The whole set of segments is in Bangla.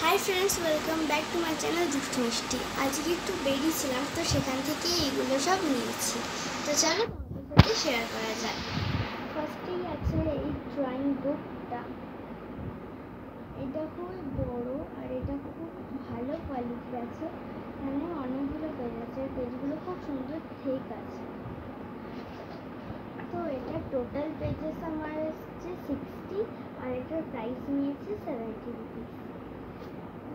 Hi friends, welcome back to my channel দুষ্টু মিষ্টি। আজকে একটু বেরিয়েছিলাম, তো সেখান থেকে এইগুলো সব নিয়েছি। তো চলো তোমাদের সাথে শেয়ার করা যায়। ফার্স্টেই আছে এই ড্রয়িং বুকটা। এটা খুব বড় আর এটা খুব ভালো কোয়ালিটির আছে। এখানে অনেকগুলো পেজ আছে, পেজগুলো খুব সুন্দর ঠিক আছে। তো এটা টোটাল পেজেস আমার এসছে 60 আর এটার প্রাইস নিয়েছে 70 রুপিস।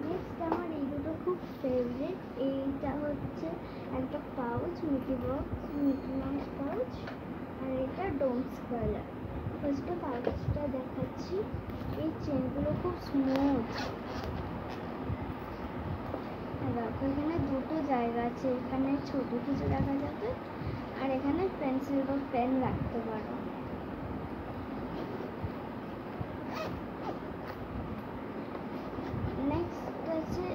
নেক্সট আমার এই দুটো খুব ফেভারিট। এইটা হচ্ছে একটা পাউচ, মিকি মাউস পাউচ, আর এটা ডোমস কালার। ফার্স্টে পাউচটা দেখাচ্ছি। এই চেনগুলো খুব স্মুথ। দেখো এখানে দুটো জায়গা আছে, এখানে ছোট কিছু রাখা যাবে আর এখানে পেন্সিল বা পেন রাখতে পারো। নেক্সট আছে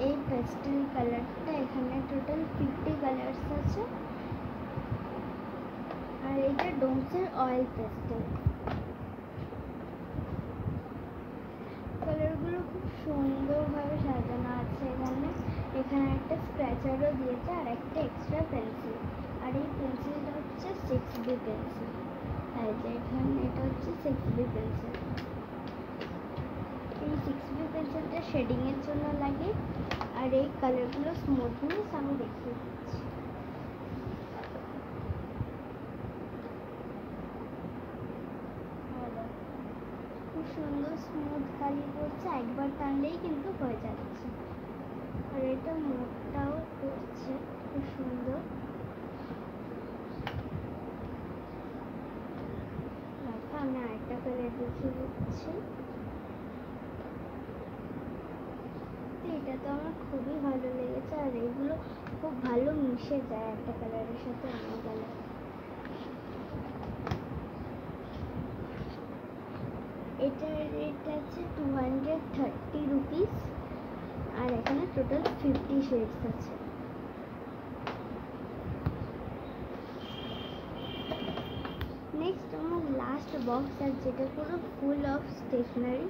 এই পেস্টেল কালারটা। এখানে টোটাল 50 কালার্স আছে আর এটা ডোমসের অয়েল পেস্টেল। কালারগুলো খুব সুন্দরভাবে সাজানো আছে। এখানে একটা স্ক্র্যাচারও দিয়েছে আর একটা এক্সট্রা পেন্সিল। আর এই পেন্সিলটা হচ্ছে 6B পেন্সিল। আর এখানে এটা হচ্ছে 6B পেন্সিল। এই 6B পেন্সিলটা শেডিংয়ের জন্য লাগে আর এই কালারগুলো স্মুথনেস আমি দেখিয়ে দিচ্ছি। খুব সুন্দর স্মুথ কালি করছে, একবার টানলেই কিন্তু হয়ে যাচ্ছে। আর এটা মোটটাও করছে খুব সুন্দর। আমি আরেকটা কালার দেখিয়ে দিচ্ছি। এটা তো আমার খুবই ভালো লেগেছে আর এগুলো খুব ভালো মিশে যায় একটা কালারের সাথে অন্য কালার। এটার রেট আছে 230 রুপিস আর এখানে টোটাল 50 শেডস আছে। নেক্সট আমার লাস্ট বক্স, আর যেটা পুরো ফুল অফ স্টেশনারি।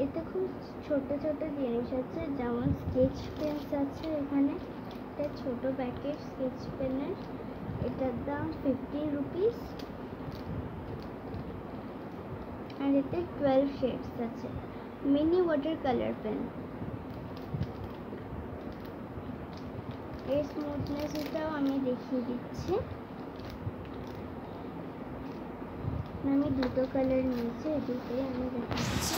এতে খুব ছোট ছোট জিনিস আছে, যেমন স্কেচ পেন্স আছে। এখানে একটা ছোট প্যাকেট স্কেচ পেনের, এটার দাম 50 রুপিস আর এতে 12 শেডস আছে। Mini water colour pen. এর স্মুথনেসটাও আমি দেখিয়ে দিচ্ছি। আমি দুটো কালার নিয়েছি, এই দুটোই আমি দেখাচ্ছি।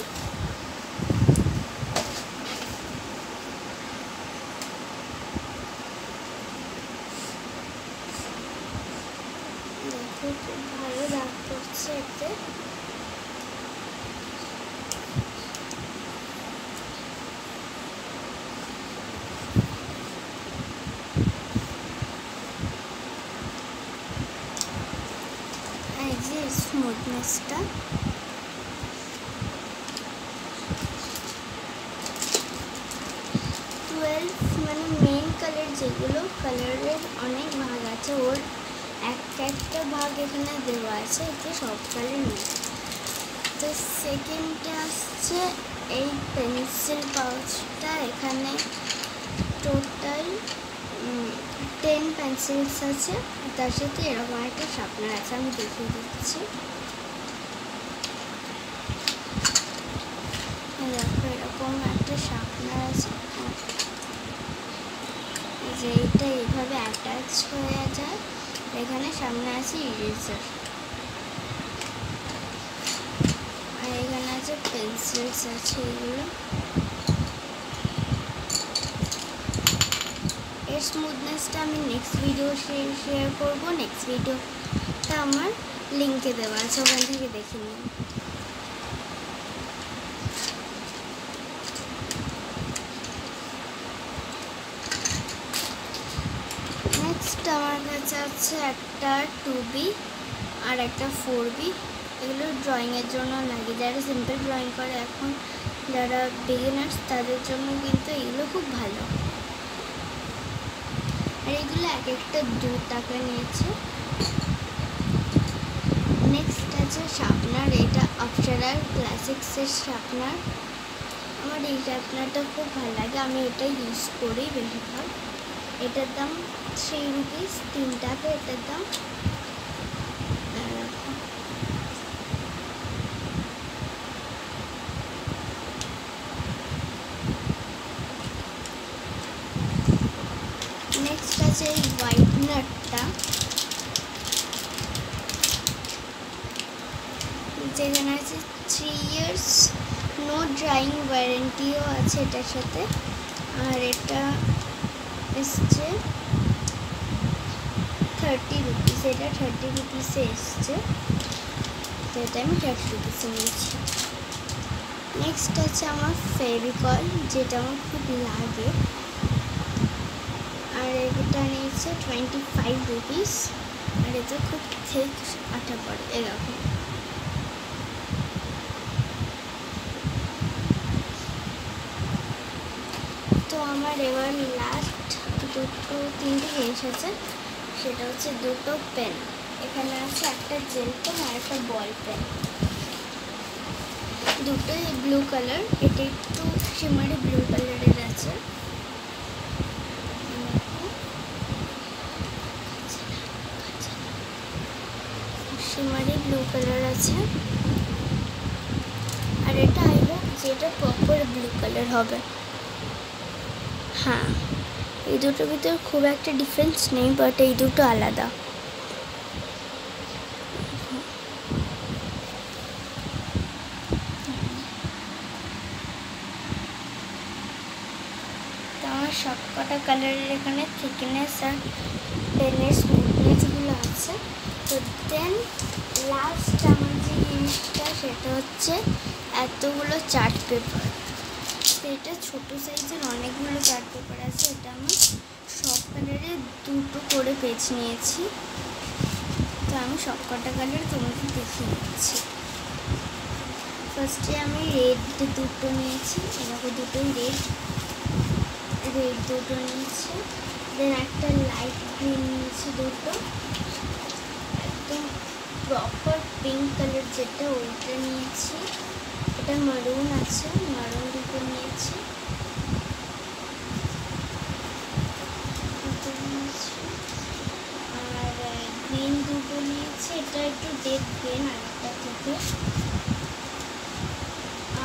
দেখো খুব ভালো দাগ করছে এতে। এই যে স্মুথনেসটা। 12 মানে মেন কালার, যেগুলো কালারের অনেক ভাগ আছে, ওর একটা ভাগ এখানে দেওয়া আছে, এতে সব কালার নেই। তো সেকেন্ডে আসছে এই পেন্সিল পাউচটা। এখানে টোটাল 10 পেন্সিলস আছে, তার সাথে এরকম একটা শার্পনার আছে। আমি দেখিয়ে দিচ্ছি। দেখো এরকম একটা শার্পনার আছে, যে এইটা এইভাবে অ্যাটাচ হয়ে যায়। এখানে সামনে আছে ইরেজার আর এখানে আছে পেন্সিলস আছে এগুলো। এর স্মুথনেসটা আমি নেক্সট ভিডিও শেয়ার করবো। নেক্সট ভিডিওটা আমার লিঙ্কে দেওয়া আছে, ওখান থেকে দেখে নিন। নেক্সট আমার কাছে আছে একটা 2B আর একটা 4B। এগুলো ড্রয়িংয়ের জন্য লাগে, যারা সিম্পল ড্রয়িং করে এখন, যারা বিগিনার্স, তাদের জন্য কিন্তু এগুলো খুব ভালো। আর এগুলো এক একটা 2 টাকা নিয়েছে। নেক্সট আছে শার্পনার। এটা অপসারা ক্লাসিক্সের শার্পনার। আমার আমার এই শার্পনারটা খুব ভালো লাগে, আমি এটা ইউজ করি বেশিরভাগ। এটার দাম 3 রুপিস, 3 টাকা এটার দাম। নেক্সট আছে এই হোয়াইটনারটা, যেখানে আছে 3 ইয়ার্স নো ড্রাইং ওয়ারেন্টিও আছে এটার সাথে। আর এটা এসছে 30 রুপিস, এটা 30 রুপিসে এসছে, তো এটা আমি 30 রুপিসে নিয়েছি। নেক্সট আছে আমার ফেভিকল, যেটা আমার খুব লাগে, আর এটা নিয়েছে 25 রুপিস। আর এটা খুব ঠিক আঠা পড়ে এরকম। তো আমার এবার লাস্ট 2-3টে জিনিস আছে, সেটা হচ্ছে 2টো পেন। এখানে আছে একটা জেল পেন আর একটা বল পেন, দুটোই ব্লু কালার। এটা একটু শিমারি ব্লু কালারের আছে, শিমারি ব্লু কালার আছে। আর এটা আই হোপ যেটা প্রপার ব্লু কালার হবে। হ্যাঁ, এই দুটোর ভিতরে খুব একটা ডিফারেন্স নেই, বাট এই দুটো আলাদা। তো আমার সবকটা কালারের এখানে থিকনেস আর পেনের স্মুথনেসগুলো আছে। তো দেন লাস্ট আমার যে জিনিসটা, সেটা হচ্ছে এতগুলো চার্ট পেপার। এটা ছোটো সাইজের অনেকগুলো চার্ট পেপার আছে। এটা আমি সব কালারে 2টো করে পেজ নিয়েছি। তো আমি সব কটা কালার তোমাকে দেখিয়ে দিচ্ছি। ফার্স্টে আমি রেড 2টো নিয়েছি, এরকম দুটোই রেড 2টো নিয়েছি। দেন একটা লাইট গ্রিন নিয়েছি 2টো, একদম প্রপার পিঙ্ক কালার যেটা, ওইটা নিয়েছি। এটা মারুন আছে, মারুন 2টো নিয়েছি। আর গ্রিন 2টো নিয়েছি, এটা একটু ডেপ গ্রিন আরেকটা থেকে।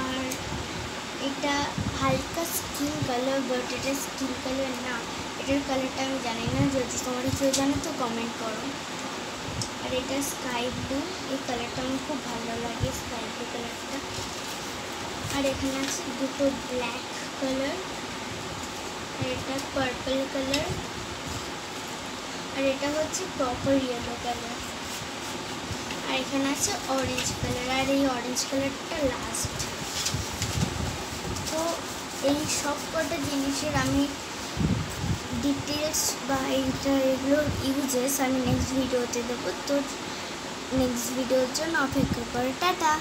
আর এটা হালকা স্কিন কালার, বাট এটা স্কিন কালার না, এটার কালারটা আমি জানি না, যদি তোমরা কেউ জানো তো কমেন্ট করো। আর এটা স্কাই ব্লু, এই কালারটা আমার খুব ভালো লাগে, স্কাই ব্লু কালারটা। আর এখানে আছে 2টো ব্ল্যাক কালার, আর এটা পার্পল কালার, আর এটা হচ্ছে প্রপার ইয়েলো কালার। আর এখানে আছে অরেঞ্জ কালার, আর এই অরেঞ্জ কালারটা লাস্ট। তো এই সব কটা জিনিসের আমি ডিটেলস বা এগুলোর ইউজেস আমি নেক্সট ভিডিওতে দেবো। তো নেক্সট ভিডিওর জন্য অপেক্ষা করো, টাটা।